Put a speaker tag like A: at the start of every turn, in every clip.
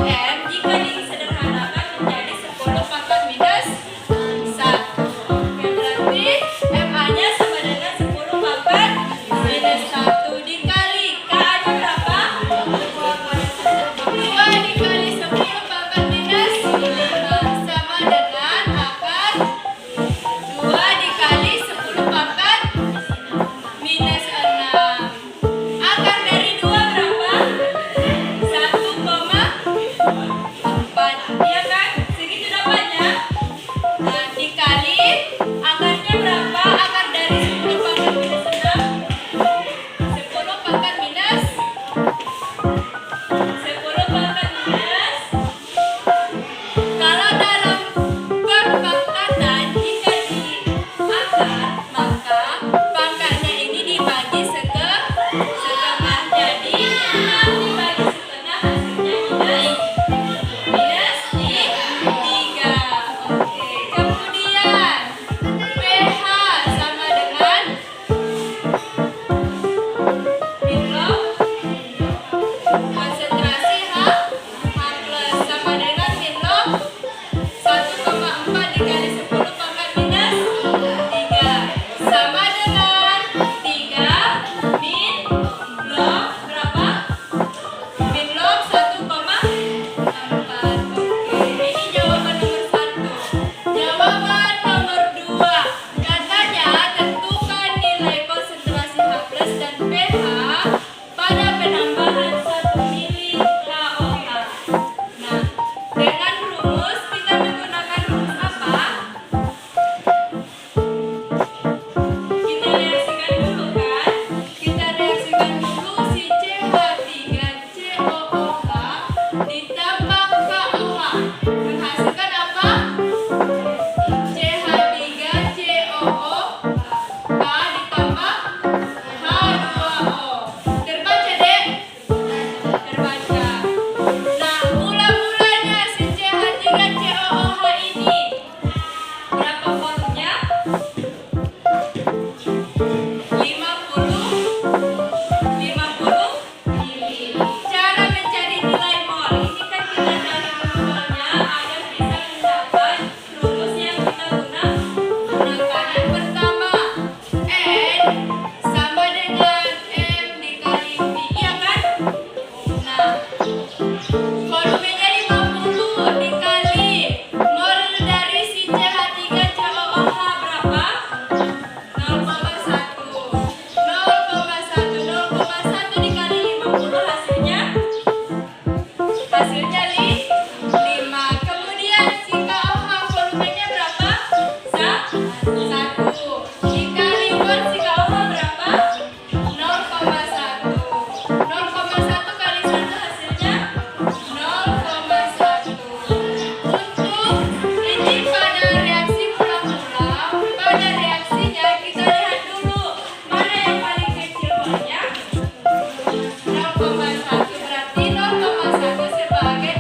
A: M jika disederhanakan menjadi 10 pangkat minus 1. Yang berarti MA-nya sama dengan 10 pangkat minus 1 dikali K-nya berapa? 2 dikali 10 pangkat minus 5 sama dengan akar 2 dikali 10 pangkat minus 6. Akar dari 2 berapa? 1,4. Iya kan? Segitu dapatnya. Nah, dikali akarnya berapa? Akar dari 10 pangkat minus 6. 10 pangkat minus 10 pangkat minus. Kalau dalam perpangkatan jika di akar, maka pangkatnya ini dibagi setengah. Jadi 6 dibagi setengah hasilnya minus 3. Oke, kemudian pH sama dengan minlog konsentrasi H plus sama dengan minlog 1,4 dikali 10 pangkat minus 3 sama dengan 3 min log berapa? Min log 1,4. Oke, ini jawaban nomor 1. Jawaban nomor 2. Katanya tentukan nilai konsentrasi H plus dan pH pada penambahan 1 mili KOH. Nah, dengan rumus kita menggunakan rumus apa? Kita reaksikan dulu kan? Kita reaksikan dulu si CH3COOH ditambah KOH menghasilkan apa? CH3COOH ditambah H2O. Terbaca, Dek? Terbaca. Nah, mula-mulanya si CH3COOH ini berapa volumenya? 50 mili. Cara mencari nilai mol. Ini kan kita cari molnya agar bisa mendapat rumus yang kita gunakan. Yang pertama, N sama dengan M dikali V. Iya kan? Nah, volumenya 50 dikali mol dari si CH3COOH berapa? 0,1. 0,1 dikali 50 hasilnya 5. Kemudian si KOH volumenya berapa? 1. Dikali mol si KOH berapa? 0,1. 0,1 kali 1 hasilnya 0,1. Untuk ini pada reaksi mula-mula, pada reaksinya kita lihat dulu mana yang paling kecil molnya. 0,1 berarti 0,1 sebagai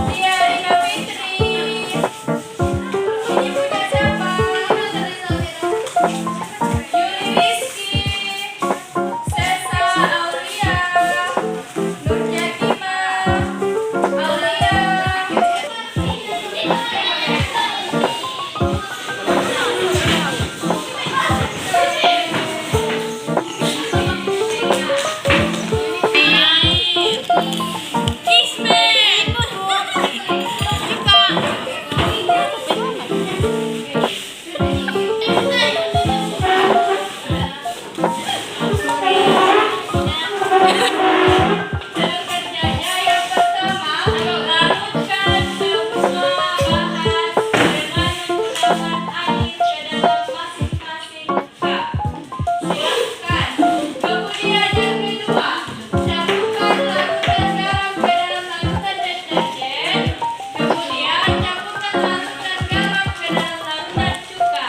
A: Tia Rina Fitri. Ini punya siapa? Yuli Rizky, Sesa Aulia, Nur Jakima, Aulia. Dalam kerjanya yang pertama, larutkan semua bahan dengan menggunakan air ke dalam masing-masing cup. Silakan. Kemudian yang kedua, campurkan larutan garam ke dalam larutan deterjen. Kemudian campurkan larutan garam ke dalam larutan cuka.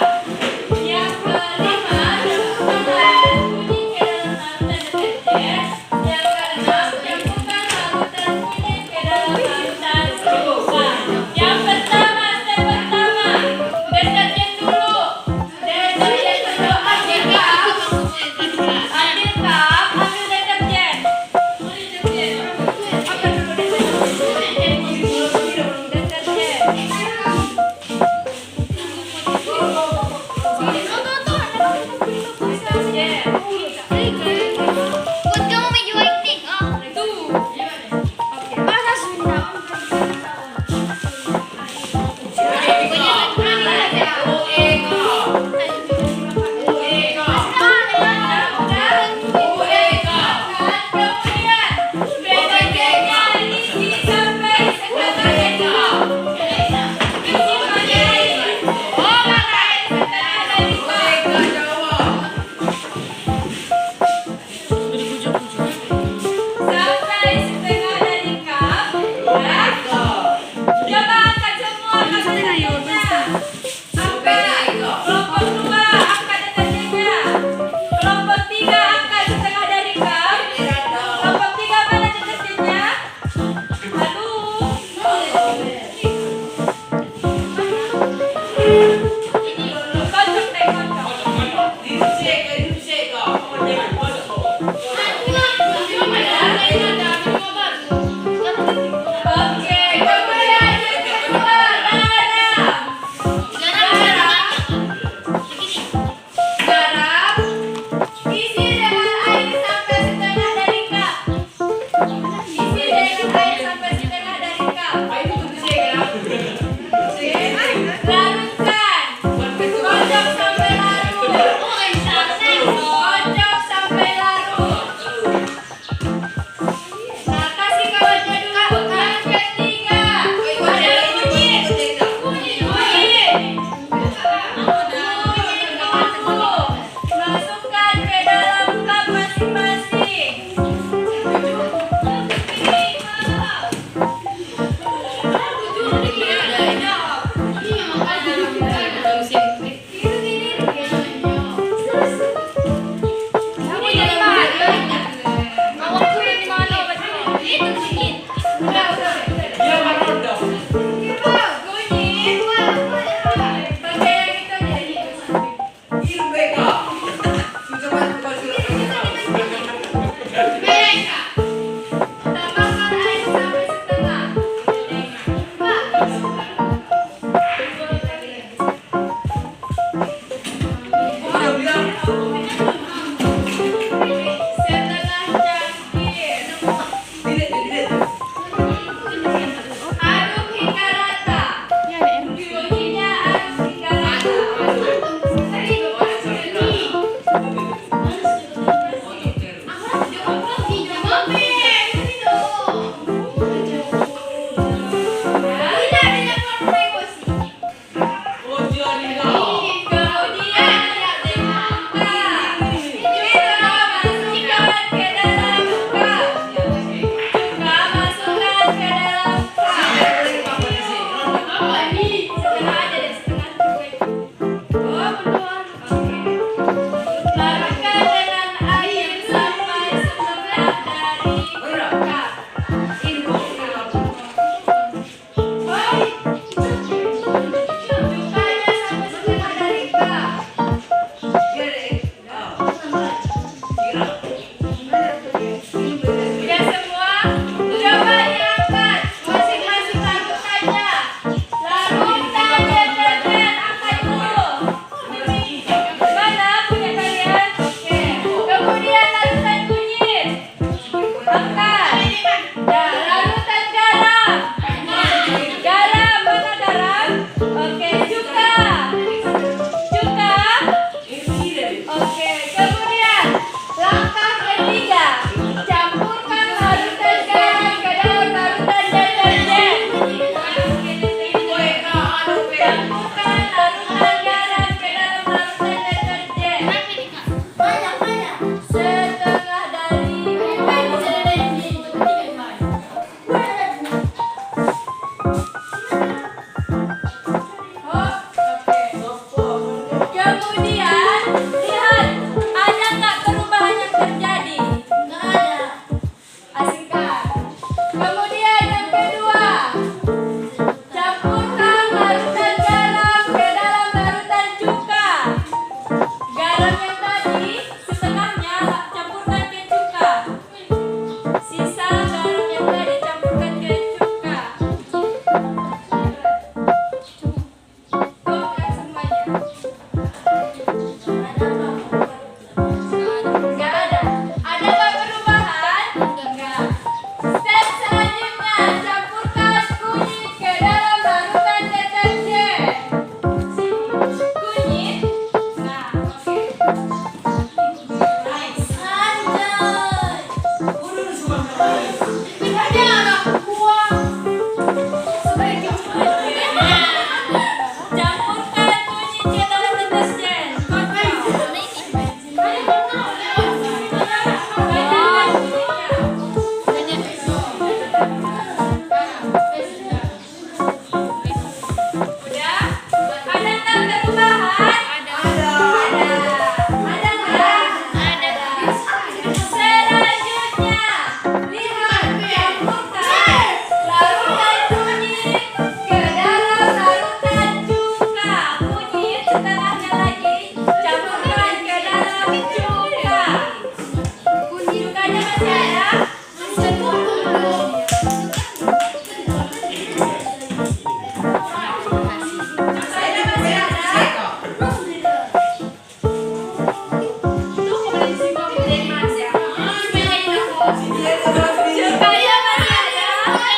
A: Yang kelima, campurkan larutan kunyit ke dalam larutan deterjen. Yang keenam, campurkan larutan kunyit ke dalam larutan cuka. Yang pertama, step pertama, deterjen dulu. Deterjen dulu, ambil cup. Ambil cup, ambil deterjen. Ambil dulu deterjen.
B: Buat kamu meja whitening. Oh,
A: Tuh.
B: masa sudah?
A: Sampai setengah dari cup, ya. Coba angkat semua deterjennya. Angkat. Kelompok 2 angkat deterjennya. Kelompok 3 angkat setengah dari cup. Kelompok 3 mana deterjennya? Aduh. Kocok deh, kocok. Oke.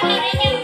B: hari ini